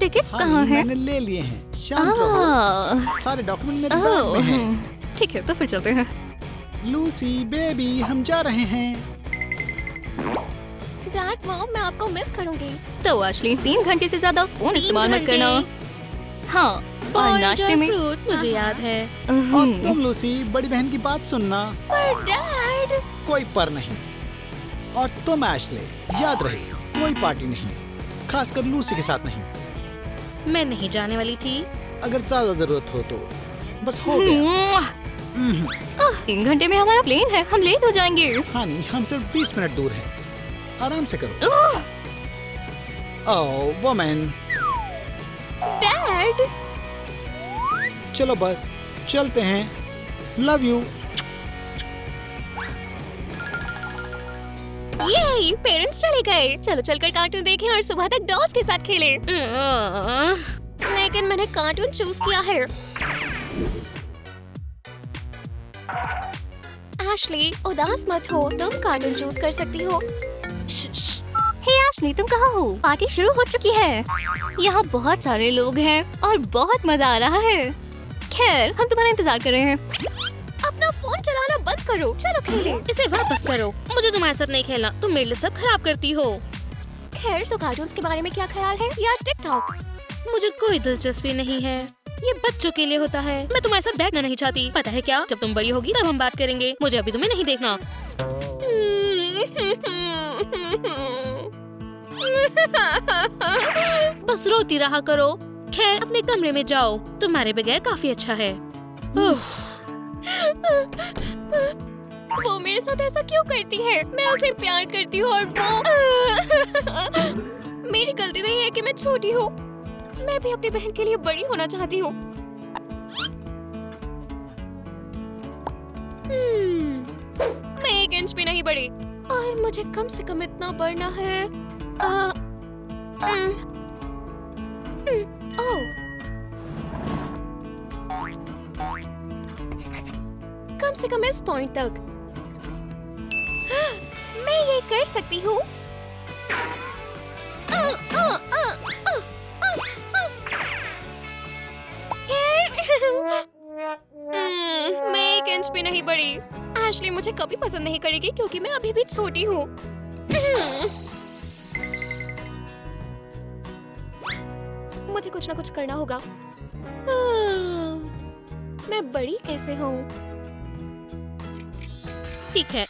Tickets हाँ, कहाँ हैं? मैंने ले लिए हैं। शांत रहो। सारे डॉक्यूमेंट मेरे बैग में हैं। ठीक है, तो फिर चलते हैं। लूसी बेबी, हम जा रहे हैं। डैड मॉम, मैं आपको मिस करूंगी। तो आशली 3 घंटे से ज्यादा फोन इस्तेमाल मत करना। हाँ, और नाश्ते में मुझे याद है। और तुम लूसी, बड़ी बहन की बात सुनना। पर डैड, कोई पर नहीं। और तुम एशले, याद रहे, कोई पार्टी नहीं, खासकर लूसी के साथ नहीं। मैं नहीं जाने वाली थी। अगर ज्यादा जरूरत हो तो बस हो गया। 3 घंटे में हमारा प्लेन है, हम लेट हो जाएंगे। हाँ नहीं, हम सिर्फ 20 मिनट दूर हैं। आराम से करो। ओह वुमन, डैड, चलो बस चलते हैं। Love you. ये पेरेंट्स चले गए। चलो चलकर कार्टून देखें और सुबह तक डॉल्स के साथ खेलें। लेकिन मैंने कार्टून चूज किया है। एशली, उदास मत हो, तुम कार्टून चूज कर सकती हो। हे एशली, तुम कहाँ हो? पार्टी शुरू हो चुकी है। यहाँ बहुत सारे लोग हैं और बहुत मजा आ रहा है। खैर, हम तुम्हारा इंतजार कर रहे हैं। अपना फोन चलाना बंद करो, चलो खेलें। इसे वापस करो, मुझे तुम्हारे साथ नहीं खेलना, तुम मेरे लिए सब खराब करती हो। खैर, तो कार्टून्स के बारे में क्या ख्याल है, या टिकटॉक? मुझे कोई दिलचस्पी नहीं है, ये बच्चों के लिए होता है। मैं तुम्हारे साथ बैठना नहीं चाहती। पता है क्या, जब तुम बड़ी होगी तब हम बात करेंगे, मुझे अभी तुम्हें नहीं देखना। बस रोती रहा करो। खैर, अपने कमरे में जाओ, तुम्हारे बगैर काफी अच्छा है। वो मेरे साथ ऐसा क्यों करती है? मैं उसे प्यार करती हूँ और वो मेरी गलती नहीं है कि मैं छोटी हूँ। मैं भी अपनी बहन के लिए बड़ी होना चाहती हूँ। मैं 1 इंच भी नहीं बड़ी और मुझे कम से कम इतना बढ़ना है। कम से कम इस पॉइंट तक। मैं ये कर सकती हूँ। मैं 1 इंच भी नहीं बड़ी। एशली मुझे कभी पसंद नहीं करेगी क्योंकि मैं अभी भी छोटी हूँ। मुझे कुछ ना कुछ करना होगा। मैं बड़ी कैसे हूँ? ठीक है।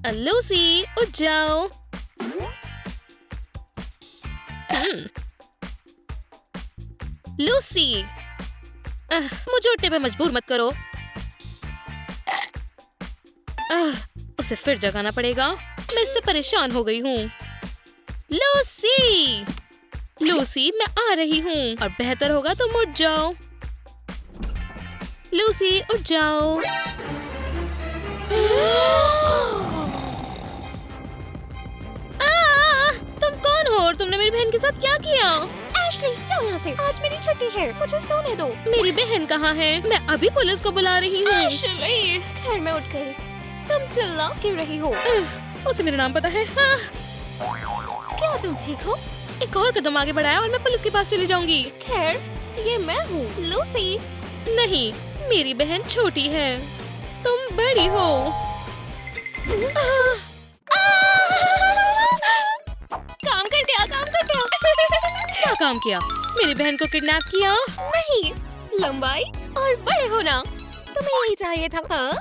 लूसी, उठ जाओ। लूसी, मुझे उठने पे मजबूर मत करो। उसे फिर जगाना पड़ेगा। मैं इससे परेशान हो गई हूँ। लूसी, लूसी, मैं आ रही हूँ और बेहतर होगा तुम उठ जाओ। लूसी, उठ जाओ। तुम कौन हो और तुमने मेरी बहन के साथ क्या किया? एशली, जाओ यहाँ से। आज मेरी छुट्टी है, मुझे सोने दो। मेरी बहन कहाँ है? मैं अभी पुलिस को बुला रही हूँ। एशली, खैर मैं उठ गई। तुम चिल्ला क्यों रही हो? उसे मेरा नाम पता है। क्या तुम ठीक हो? एक और कदम आगे बढ़ाया और मैं पुलिस के पास चली जाऊंगी। खैर, ये मैं हूँ, लूसी। नहीं, मेरी बहन छोटी है, तुम बड़ी हो। काम कर दिया, काम कर दिया। क्या काम किया? मेरी बहन को किडनैप किया? नहीं, लंबाई और बड़े होना। तुम्हें यही चाहिए था। हाँ?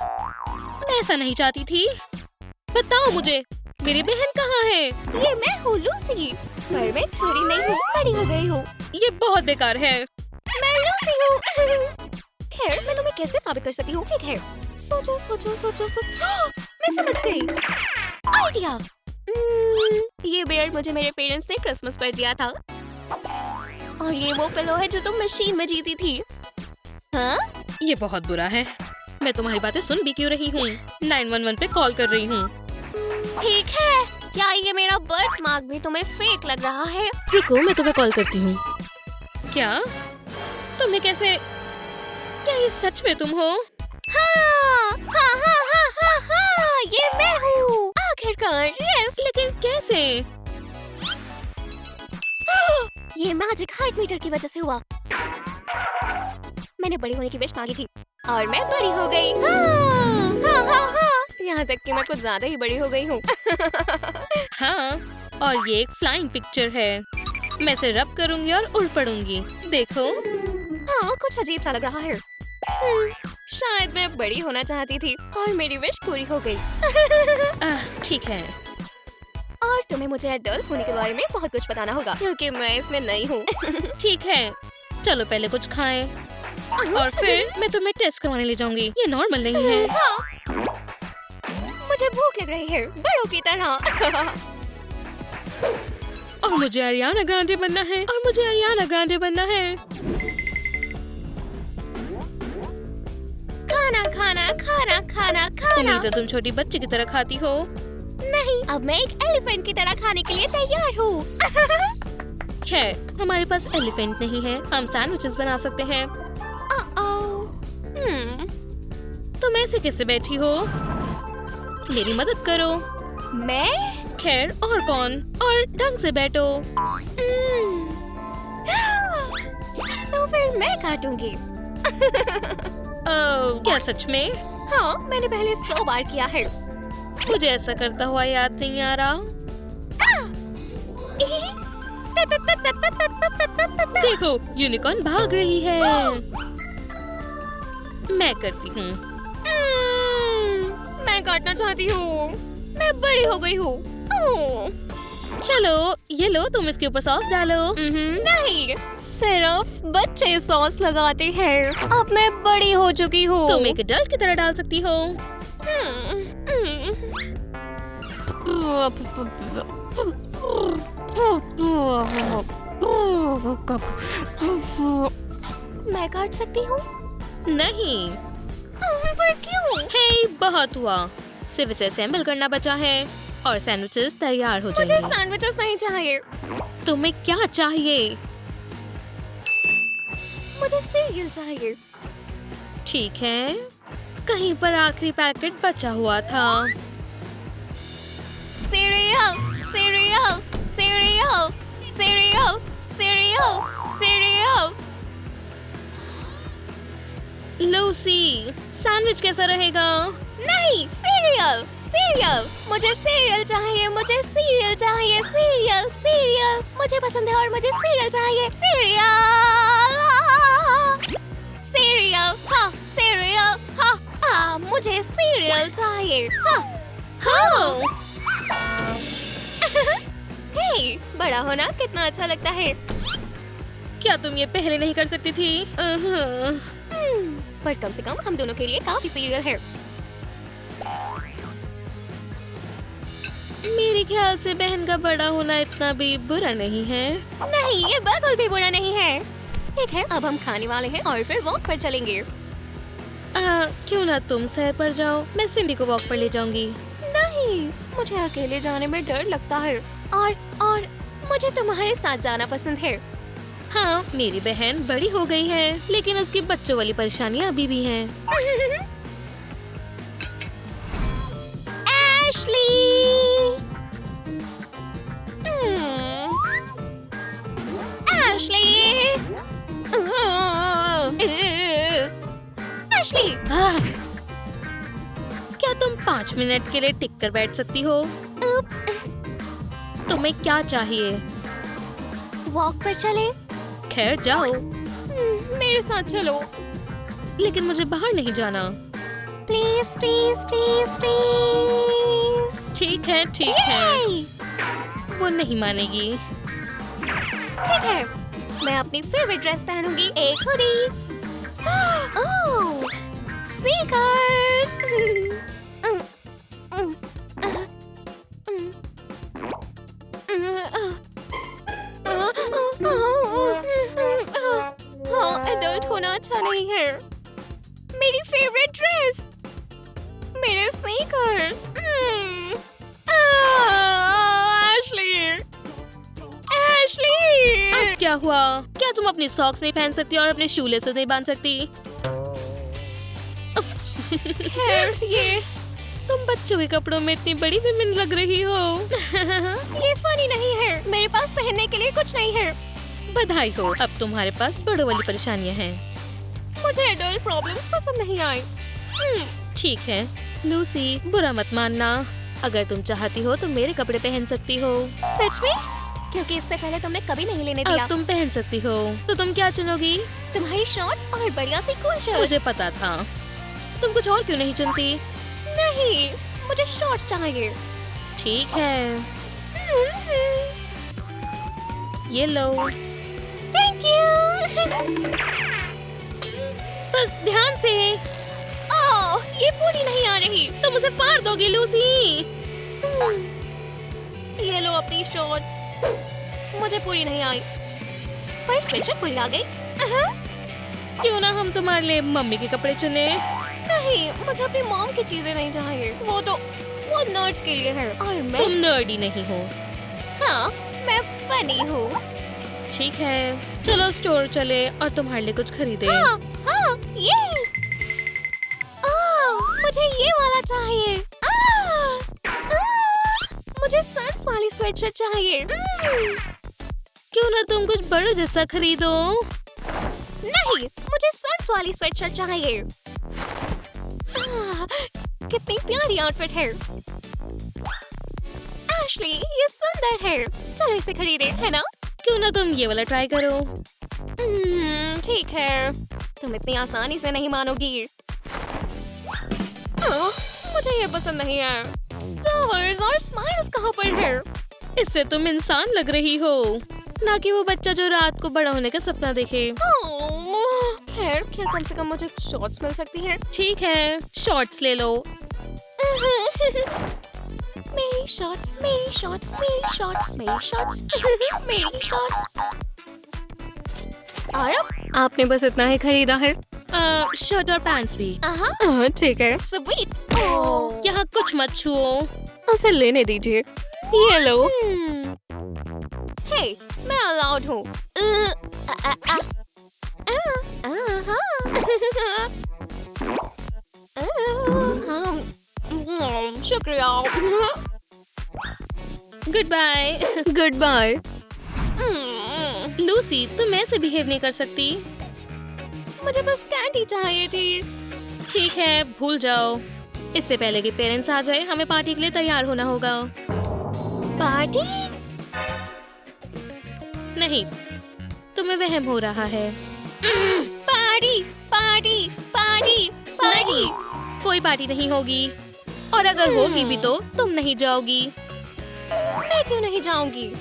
मैं ऐसा नहीं चाहती थी। बताओ मुझे, मेरी बहन कहाँ है? ये मैं हूँ, लूसी। पर मैं छोटी नहीं हूँ, बड़ी हो गई हूँ। ये बहुत बेकार है। मैं लूसी हूँ। खैर, मैं तुम्हें कैसे साबित कर सकती हूँ? ठीक है, सोचो सोचो सोचो मैं समझ गई। आइडिया। ये बेयर मुझे मेरे पेरेंट्स ने क्रिसमस पर दिया था। और ये वो पिलो है जो तुम मशीन में जीती थी। हाँ? ये बहुत बुरा है। मैं तुम्हारी बातें सुन भी क्यों रही हूँ? 911 पे कॉल कर रही हूँ। ठीक है, क्या ये मेरा बर्थ मार्क भी तुम्हें फेक लग रहा है? रुको, मैं तुम्हें कॉल करती हूँ। क्या? तुम्हें कैसे? क्या ये सच में तुम हो? हाँ, हाँ, हाँ, हाँ, हाँ, हाँ, ये मैं हूँ। आखिरकार, यस। लेकिन कैसे? ये मैजिक हार्ट मीटर की वजह से हुआ। मैंने बड़ी होने की विश मांगी थी और मैं बड़ी हो गई। यहाँ तक कि मैं कुछ ज्यादा ही बड़ी हो गई हूँ। हाँ, और ये एक फ्लाइंग पिक्चर है। मैं इसे रब करूंगी और उड़ पड़ूंगी। देखो। हाँ, कुछ अजीब सा लग रहा है। शायद मैं बड़ी होना चाहती थी और मेरी विश पूरी हो गई। ठीक है। और तुम्हें मुझे एडल्ट होने के बारे में बहुत कुछ बताना होगा क्योंकि मैं इसमें नई हूँ। ठीक है, चलो पहले कुछ खाएं और फिर मैं तुम्हें टेस्ट करवाने ले जाऊंगी। ये नॉर्मल नहीं है। हाँ। मुझे भूख लग रही है बड़ों की तरह। और मुझे अरियाना ग्रांडे बनना है। खाना खाना खाना खाना खाना। उम्मीद है तुम छोटी बच्ची की तरह खाती हो। नहीं, अब मैं एक एलिफेंट की तरह खाने के लिए तैयार हूँ। खैर, हमारे पास एलिफेंट नहीं है। हम सैंडविचेस बना सकते हैं। तुम ऐसे कैसे बैठी हो? मेरी मदद करो। मैं? खैर, और कौन? और ढंग से बैठो। तो फिर मैं काटूंगी। क्या सच में? हाँ, मैंने पहले 100 बार किया है। मुझे ऐसा करता हुआ याद नहीं आ रहा। देखो, यूनिकॉर्न भाग रही है। मैं करती हूँ। मैं काटना चाहती हूँ। मैं बड़ी हो गई हूँ। चलो, ये लो, तुम इसके ऊपर सॉस डालो। नहीं, सिर्फ बच्चे सॉस लगाते हैं। अब मैं बड़ी हो चुकी हूँ। तुम एक एडल्ट की तरह डाल सकती हो। मैं काट सकती हूँ? नहीं। पर क्यों? हे, बहुत हुआ। सिर्फ इसे असेंबल करना बचा है और सैंडविचेस तैयार हो मुझे जाएंगे। सैंडविचेस नहीं चाहिए। तुम्हें क्या चाहिए? मुझे सीरियल चाहिए। ठीक है, कहीं पर आखिरी पैकेट बचा हुआ था। Serial, serial, serial, serial, serial, serial. Lucy, sandwich कैसा रहेगा? नहीं, सीरियल, सीरियल। मुझे सीरियल चाहिए। मुझे सीरियल चाहिए। Serial, serial. मुझे पसंद है और मुझे सीरियल चाहिए। सीरियल, सीरियल, हाँ, सीरियल, हाँ, मुझे सीरियल चाहिए। हाँ, हाँ। हे, बड़ा होना कितना अच्छा लगता है। क्या तुम ये पहले नहीं कर सकती थी? पर कम से कम हम दोनों के लिए काफी सीरियल है। मेरे ख्याल से बहन का बड़ा होना इतना भी बुरा नहीं है। नहीं, ये बिल्कुल भी बुरा नहीं है। ठीक है, अब हम खाने वाले हैं और फिर वॉक पर चलेंगे। क्यों ना तुम सैर पर जाओ, मैं सिंडी को वॉक पर ले जाऊंगी। नहीं, मुझे अकेले जाने में डर लगता है और मुझे तुम्हारे साथ जाना पसंद है। हाँ, मेरी बहन बड़ी हो गई है, लेकिन उसकी बच्चों वाली परेशानियाँ अभी भी हैं। एशली! एशली! एशली! क्या तुम 5 मिनट के लिए टिक कर बैठ सकती हो? उप्स, तुम्हें क्या चाहिए? वॉक पर चले? खैर, जाओ। मेरे साथ चलो। लेकिन मुझे बाहर नहीं जाना। Please, please, please, please. ठीक है, ठीक है। वो नहीं मानेगी। ठीक है, मैं अपनी फेवरेट ड्रेस पहनूंगी, एक हुडी। ओह, स्नीकर्स। हाँ, एडल्ट होना अच्छा नहीं है। मेरी फेवरेट ड्रेस, मेरे स्नीकर्स। Ashley, Ashley. अब क्या हुआ? क्या तुम अपनी सॉक्स नहीं पहन सकती और अपने शू लेसेस नहीं बांध सकती? खैर, ये तुम बच्चों के कपड़ों में इतनी बड़ी विमेन लग रही हो। फनी नहीं है। मेरे पास पहनने के लिए कुछ नहीं है। बधाई हो, अब तुम्हारे पास बड़ों वाली परेशानियाँ हैं। मुझे एडल्ट प्रॉब्लम्स पसंद नहीं आए। ठीक है लूसी, बुरा मत मानना। अगर तुम चाहती हो तो मेरे कपड़े पहन सकती हो। सच में? क्योंकि इससे पहले तुमने कभी नहीं लेने दिया। अब तुम पहन सकती हो, तो तुम क्या चुनोगी? तुम्हारी शॉर्ट्स और बढ़िया सी कूल शर्ट। मुझे पता था। तुम कुछ और क्यों नहीं चुनती? नहीं, मुझे शॉर्ट्स चाहिए। ठीक है, ये लो। Thank you. बस ध्यान से। ओह, ये पूरी नहीं आ रही। तुम उसे फाड़ दोगी लूसी। ये लो अपनी शॉर्ट्स। मुझे पूरी नहीं आई, पर स्वेटशर्ट पूरी आ गई। क्यों ना हम तुम्हारे लिए मम्मी के कपड़े चुने? नहीं, मुझे अपनी मॉम की चीजें नहीं चाहिए। वो नर्ड्स के लिए है और मैं। तुम नर्डी नहीं हो। हाँ, मैं फनी हूँ। ठीक है, चलो स्टोर चले और तुम्हारे लिए कुछ खरीदे। हाँ, हाँ, ये। मुझे ये वाला चाहिए। मुझे सन्स वाली स्वेटशर्ट चाहिए। क्यों ना तुम कुछ बड़ों जैसा खरीदो? नहीं, मुझे सन्स वाली स्वेटशर्ट चाहिए। कितनी प्यारी आउटफिट है। एशली, ये सुंदर है। चलो इसे खरीदे, है ना? क्यों ना तुम ये वाला ट्राई करो? ठीक है, तुम इतनी आसानी से नहीं मानोगी। मुझे ये पसंद नहीं है। फ्लावर्स और स्माइल्स कहाँ पर है? इससे तुम इंसान लग रही हो, ना कि वो बच्चा जो रात को बड़ा होने का सपना देखे। खैर, क्या कम से कम मुझे शॉर्ट्स मिल सकती है? ठीक है, शॉर्ट्स ले लो। मेरी शॉर्ट्स, मेरी शॉर्ट्स, मेरी शॉर्ट्स, मेरी शॉर्ट्स, मेरी शॉर्ट्स। और आपने बस इतना ही खरीदा है? शर्ट और पैंट्स भी। ठीक है। स्वीट। यहाँ कुछ मत छुओ। उसे लेने दीजिए। ये लो। हे, मैं अलाउड हूँ। शुक्रिया। Good bye. Good bye. Lucy, तुम ऐसे बिहेव नहीं कर सकती। मुझे बस कैंडी चाहिए थी। ठीक है, भूल जाओ। इससे पहले कि पेरेंट्स आ जाए, हमें पार्टी के लिए तैयार होना होगा। पार्टी? नहीं, तुम्हें वहम हो रहा है। पार्टी, पार्टी, पार्टी, नहीं, कोई पार्टी नहीं होगी। और अगर होगी भी तो तुम नहीं जाओगी। मैं क्यों नहीं जाऊंगी?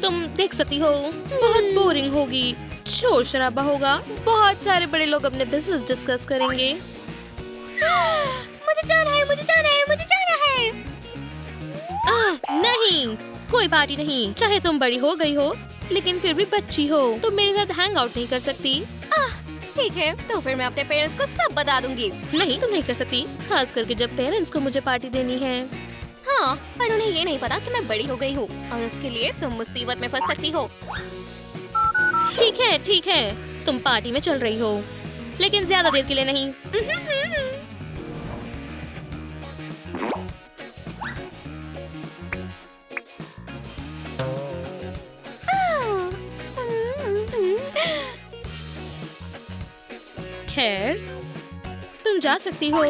तुम देख सकती हो, बहुत बोरिंग होगी। शोर शराबा होगा, बहुत सारे बड़े लोग अपने बिजनेस डिस्कस करेंगे। मुझे जाना है, मुझे जाना है, मुझे जाना है। नहीं, कोई पार्टी नहीं। चाहे तुम बड़ी हो गई हो, लेकिन फिर भी बच्ची हो। तुम मेरे साथ हैंग आउट नहीं कर सकती। ठीक है, तो फिर मैं अपने पेरेंट्स को सब बता दूंगी। नहीं, तुम नहीं कर सकती, खास करके जब पेरेंट्स को मुझे पार्टी देनी है। हाँ, पर उन्हें ये नहीं पता कि मैं बड़ी हो गई हूँ और उसके लिए तुम मुसीबत में फंस सकती हो। ठीक है, तुम पार्टी में चल रही हो, लेकिन ज्यादा देर के लिए नहीं। खैर, तुम जा सकती हो।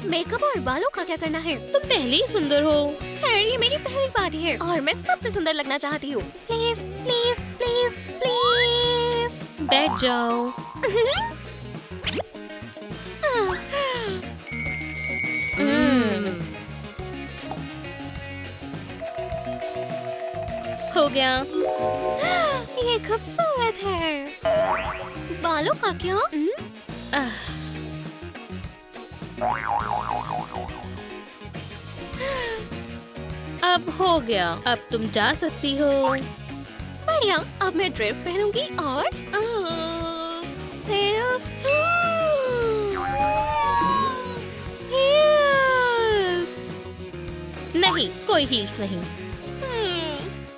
मेकअप और बालों का क्या करना है? तुम पहले ही सुंदर हो। खैर, ये मेरी पहली पार्टी है और मैं सबसे सुंदर लगना चाहती हूँ। Please, please, please, please. बैठ जाओ। हो गया। ये खूबसूरत है। बालों का क्या? अब हो गया, अब तुम जा सकती हो। बढ़िया, अब मैं ड्रेस पहनूंगी और heels. Heels. नहीं, कोई हील्स नहीं।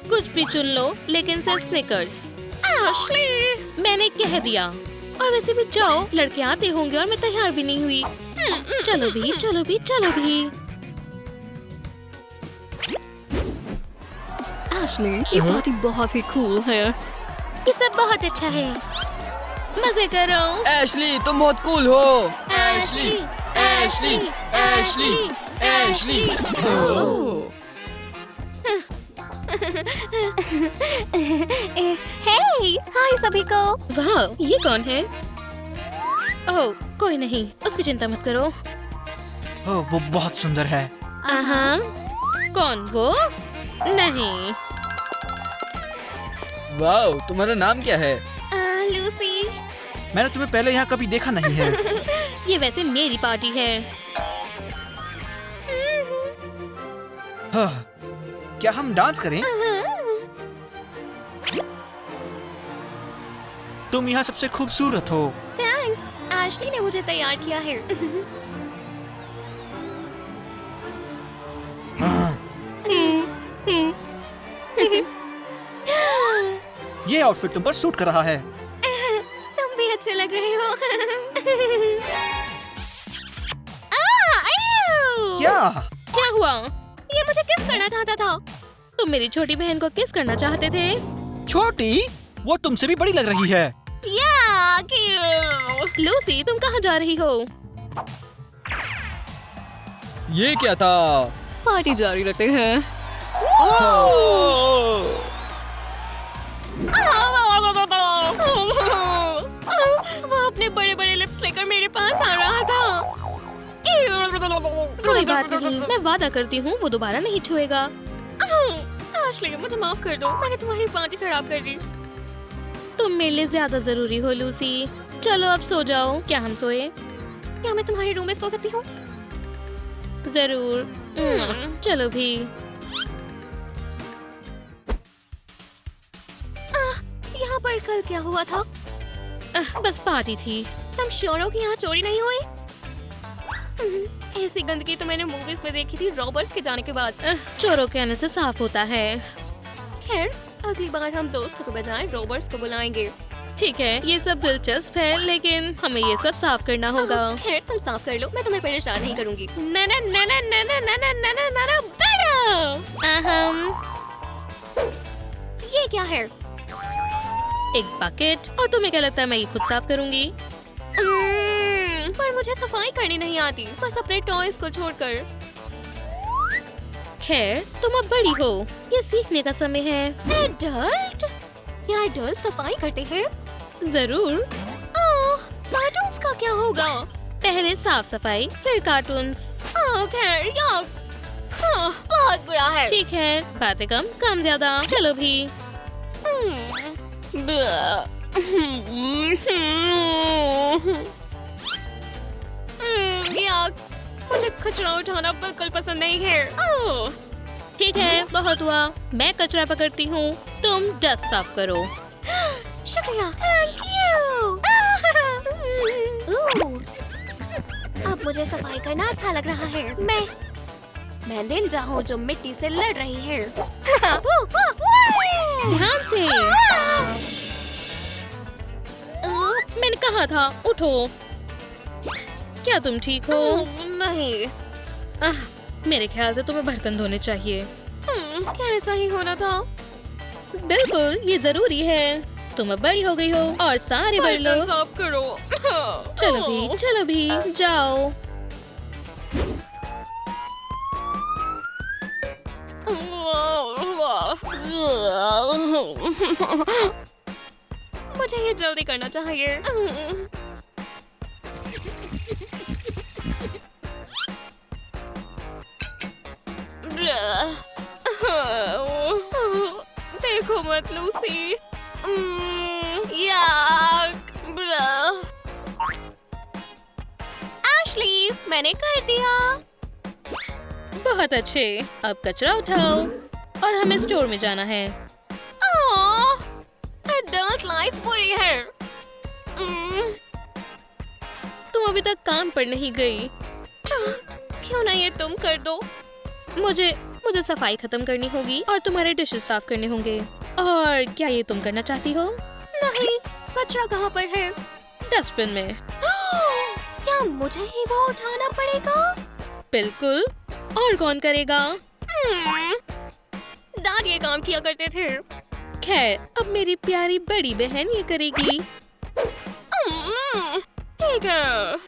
कुछ भी चुन लो, लेकिन सिर्फ स्निकर्स। Ashley. मैंने कह दिया। और वैसे भी जाओ, लड़के आते होंगे और मैं तैयार भी नहीं हुई। चलो भी, चलो भी, चलो भी। Ashley, ये पार्टी बहुत ही कूल है। ये सब बहुत अच्छा है। मजे करो। एशली तुम बहुत कूल हो। Ashley, Ashley, Ashley, Ashley. Oh. Hey, hi सभी को। वाह, ये कौन है? ओह, कोई नहीं, उसकी चिंता मत करो। ओह, वो बहुत सुंदर है। कौन वो? नहीं। वाओ, तुम्हारा नाम क्या है? लूसी। मैंने तुम्हें पहले यहाँ कभी देखा नहीं है। ये वैसे मेरी पार्टी है। हाँ, क्या हम डांस करें? तुम यहाँ सबसे खूबसूरत हो। थैंक्स, एशली ने मुझे तैयार किया है। ये आउटफिट तुम पर सूट कर रहा है। तुम भी अच्छे लग रहे हो। क्या? क्या हुआ? ये मुझे किस करना चाहता था? तुम मेरी छोटी बहन को किस करना चाहते थे? छोटी? वो तुमसे भी बड़ी लग रही है। या क्यों? लूसी, तुम कहाँ जा रही हो? ये क्या था? पार्टी जारी रखते हैं। वो अपने बड़े बड़े लिप्स लेकर मेरे पास आ रहा था। कोई बात नहीं, मैं वादा करती हूँ वो दोबारा नहीं छुएगा। एशली, मुझे माफ कर दो, मैंने तुम्हारी पार्टी खराब कर दी। तुम मेरे लिए ज्यादा जरूरी हो लूसी। चलो अब सो जाओ। क्या हम सोए? क्या मैं तुम्हारे रूम में सो सकती हूँ? जरूर। चलो भी। यहाँ पर कल क्या हुआ था? बस पार्टी थी। तुम श्योर हो कि यहाँ चोरी नहीं हुई? ऐसी गंदगी तो मैंने मूवीज में देखी थी रॉबर्स के जाने के बाद। चोरों के आने से साफ होता है। खैर, अगली बार हम दोस्तों के बजाय रॉबर्स को बुलाएंगे। ठीक है, ये सब दिलचस्प है, लेकिन हमें ये सब साफ करना होगा। खैर, तुम साफ कर लो, मैं तुम्हें परेशान नहीं करूंगी। ना ना ना ना ना ना ना ना ना ना ना ना बेटा। ये क्या है? एक बकेट। और तुम्हें क्या लगता है मैं ये खुद साफ करूंगी? पर मुझे सफाई करनी नहीं आती, बस अपने टॉयज को छोड़कर। खैर, तुम अब बड़ी हो, ये सीखने का समय है। एडल्ट? क्या एडल्ट सफाई करते हैं? जरूर। कार्टून्स का क्या होगा? पहले साफ सफाई, फिर कार्टून्स। खैर, बहुत बुरा है। ठीक है, बातें कम, काम ज्यादा। चलो भी। मुझे कचरा उठाना बिल्कुल पसंद नहीं है। ठीक है, बहुत हुआ। मैं कचरा पकड़ती हूँ, तुम डस्ट साफ करो। शुक्रिया। Thank you. अब मुझे सफाई करना अच्छा लग रहा है। मैं निंजा हूँ जो मिट्टी से लड़ रही है। ध्यान से। मैंने कहा था, उठो। क्या तुम ठीक हो? नहीं। मेरे ख्याल से तुम्हें बर्तन धोने चाहिए। क्या ऐसा ही होना था? बिल्कुल, ये जरूरी है। तुम अब बड़ी हो गई हो और सारे बड़े लोग। साफ करो। चलो भी, जाओ। मुझे ये जल्दी करना चाहिए। देखो मत लूसी। एशली, मैंने कर दिया। बहुत अच्छे। अब कचरा उठाओ और हमें स्टोर में जाना है। एडल्ट लाइफ बुरी है। तुम अभी तक काम पर नहीं गई। क्यों ना ये तुम कर दो? मुझे सफाई खत्म करनी होगी और तुम्हारे डिशेस साफ करने होंगे। और क्या ये तुम करना चाहती हो? नहीं, कचरा कहाँ पर है? डस्टबिन में। क्या मुझे ही वो उठाना पड़ेगा? बिल्कुल। और कौन करेगा? डैड ये काम किया करते थे। खैर, अब मेरी प्यारी बड़ी बहन ये करेगी। ठीक है।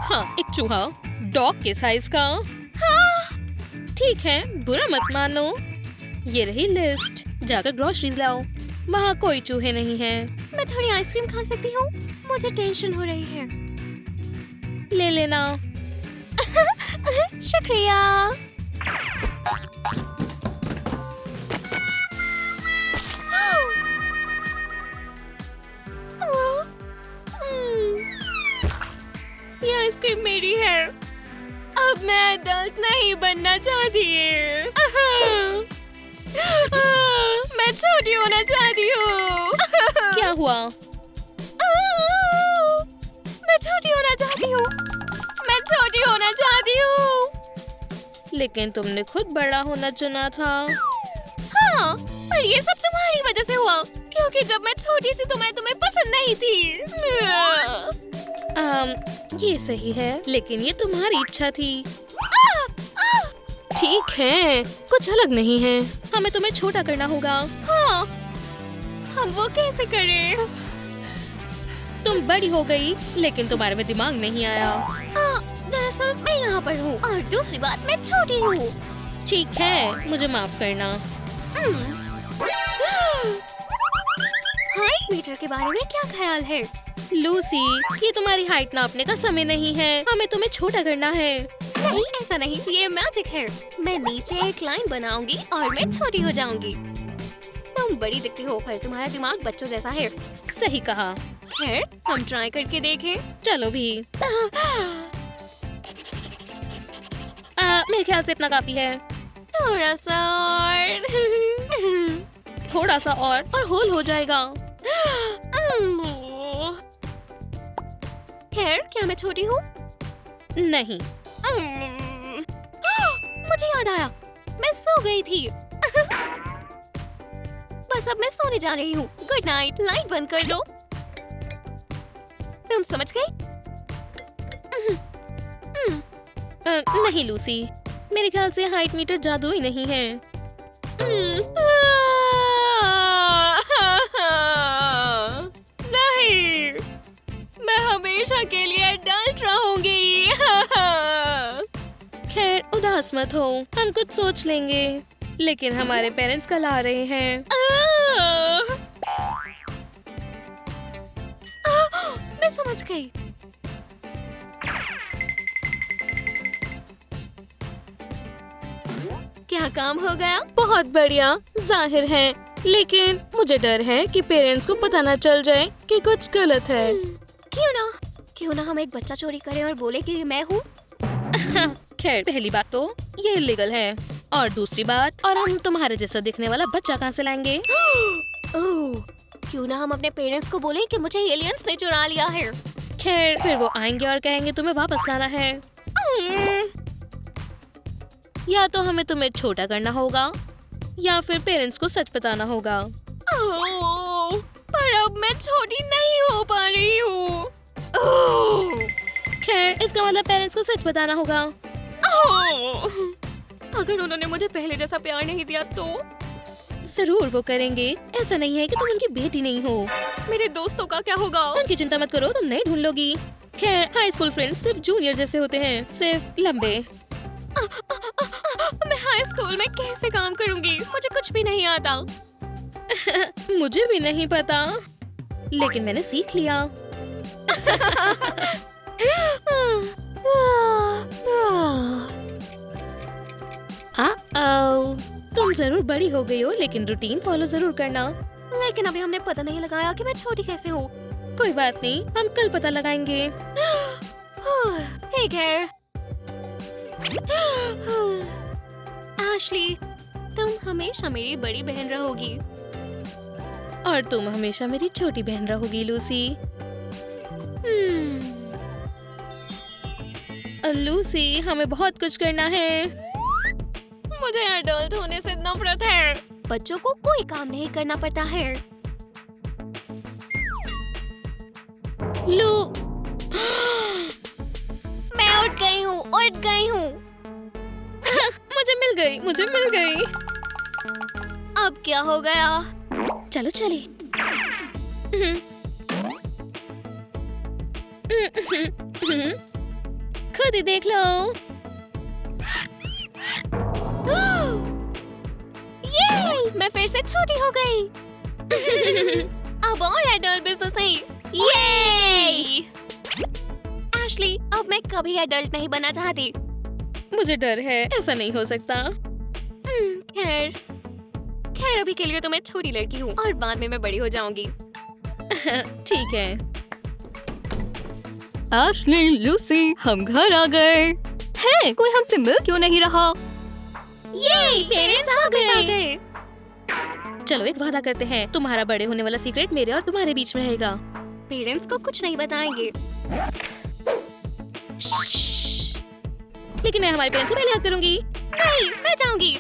हाँ, एक चूहा डॉग के साइज का। ठीक है, बुरा मत मानो। ये रही लिस्ट, जाकर ग्रोसरीज लाओ। वहाँ कोई चूहे नहीं हैं। मैं थोड़ी आइसक्रीम खा सकती हूँ? मुझे टेंशन हो रही है। ले लेना। शुक्रिया। ये आइसक्रीम मेरी है। अब मैं एडल्ट नहीं बनना चाहती। मैं छोटी होना चाहती हूँ। क्या हुआ? मैं छोटी होना चाहती हूँ। मैं छोटी होना चाहती हूँ। लेकिन तुमने खुद बड़ा होना चुना था। हाँ, पर ये सब तुम्हारी वजह से हुआ, क्योंकि जब मैं छोटी थी तो मैं तुम्हें पसंद नहीं थी। ये सही है, लेकिन ये तुम्हारी इच्छा थी। ठीक है, कुछ अलग नहीं है। हमें तुम्हें छोटा करना होगा। हाँ, हम वो कैसे करें? तुम बड़ी हो गई, लेकिन तुम्हारे में दिमाग नहीं आया। दरअसल मैं यहाँ पर हूँ, और दूसरी बात मैं छोटी हूँ। ठीक है, मुझे माफ करना। हाइट मीटर के बारे में क्या ख्याल है? लूसी, ये तुम्हारी हाइट नापने का समय नहीं है। हमें तुम्हें छोटा करना है। नहीं, ऐसा नहीं, ये मैजिक है। मैं नीचे एक लाइन बनाऊंगी और मैं छोटी हो जाऊंगी। तुम बड़ी दिखती हो, पर तुम्हारा दिमाग बच्चों जैसा है। सही कहा। खैर, हम ट्राई करके देखें। चलो भी। मेरे ख्याल से इतना काफी है। थोड़ा सा और। थोड़ा सा और होल हो जाएगा। खैर, क्या मैं छोटी हूँ? नहीं। मुझे याद आया, मैं सो गई थी। बस अब मैं सोने जा रही हूँ। Good night. लाइट बंद कर दो। तुम समझ गई? नहीं लूसी, मेरे ख्याल से हाइट मीटर जादुई नहीं है। नहीं, मैं हमेशा के लिए एडल्ट रहूंगी। खैर, उदास मत हो, हम कुछ सोच लेंगे। लेकिन हमारे पेरेंट्स कल आ रहे हैं। मैं समझ गई। क्या काम हो गया? बहुत बढ़िया, जाहिर है। लेकिन मुझे डर है कि पेरेंट्स को पता न चल जाए कि कुछ गलत है। क्यों ना हम एक बच्चा चोरी करें और बोले कि मैं हूँ। खैर, पहली बात तो ये इलीगल है, और दूसरी बात, और हम तुम्हारे जैसा दिखने वाला बच्चा कहाँ से लाएंगे? ओह, क्यों ना हम अपने पेरेंट्स को बोले कि मुझे एलियंस ने चुरा लिया है। खैर, फिर वो आएंगे और कहेंगे तुम्हें वापस लाना है। या तो हमें तुम्हें छोटा करना होगा, या फिर पेरेंट्स को सच बताना होगा। पर अब मैं छोटी नहीं हो पा रही हूँ। खैर, इसका मतलब पेरेंट्स को सच बताना होगा। अगर उन्होंने मुझे पहले जैसा प्यार नहीं दिया तो? जरूर वो करेंगे। ऐसा नहीं है कि तुम उनकी बेटी नहीं हो। मेरे दोस्तों का क्या होगा? उनकी चिंता मत करो, तुम नहीं ढूंढ लोगी। खैर, हाई स्कूल फ्रेंड्स सिर्फ जूनियर जैसे होते हैं, सिर्फ लंबे। मैं हाई स्कूल में कैसे काम करूंगी? मुझे कुछ भी नहीं आता। मुझे भी नहीं पता, लेकिन मैंने सीख लिया। तुम जरूर बड़ी हो गई हो, लेकिन रूटीन फॉलो जरूर करना। लेकिन अभी हमने पता नहीं लगाया कि मैं छोटी कैसे हूँ। कोई बात नहीं, हम कल पता लगाएंगे। ठीक है। एशली, तुम हमेशा मेरी बड़ी बहन रहोगी। और तुम हमेशा मेरी छोटी बहन रहोगी लूसी। लूसी, हमें बहुत कुछ करना है। मुझे एडल्ट होने से नफरत है। बच्चों को कोई काम नहीं करना पड़ता है। लू मैं उठ गई हूँ। मुझे मिल गई। अब क्या हो गया? चलो चले। खुद ही देख लो। ये मैं फिर से छोटी हो गई। अब और एडल्ट बिजनेस है। ये एशली, अब मैं कभी एडल्ट नहीं बनना चाहती। मुझे डर है, ऐसा नहीं हो सकता। खैर अभी के लिए तो मैं छोटी लड़की हूँ और बाद में मैं बड़ी हो जाऊंगी। ठीक है। एशली, लूसी, हम घर आ गए। है, कोई हमसे मिल क्यों नहीं रहा? ये पेरेंट्स आ गए। चलो एक वादा करते हैं, तुम्हारा बड़े होने वाला सीक्रेट मेरे और तुम्हारे बीच में रहेगा। पेरेंट्स को कुछ नहीं बताएंगे। लेकिन मैं हमारे पेरेंट्स को पहले याद करूंगी। नहीं, मैं जाऊंगी।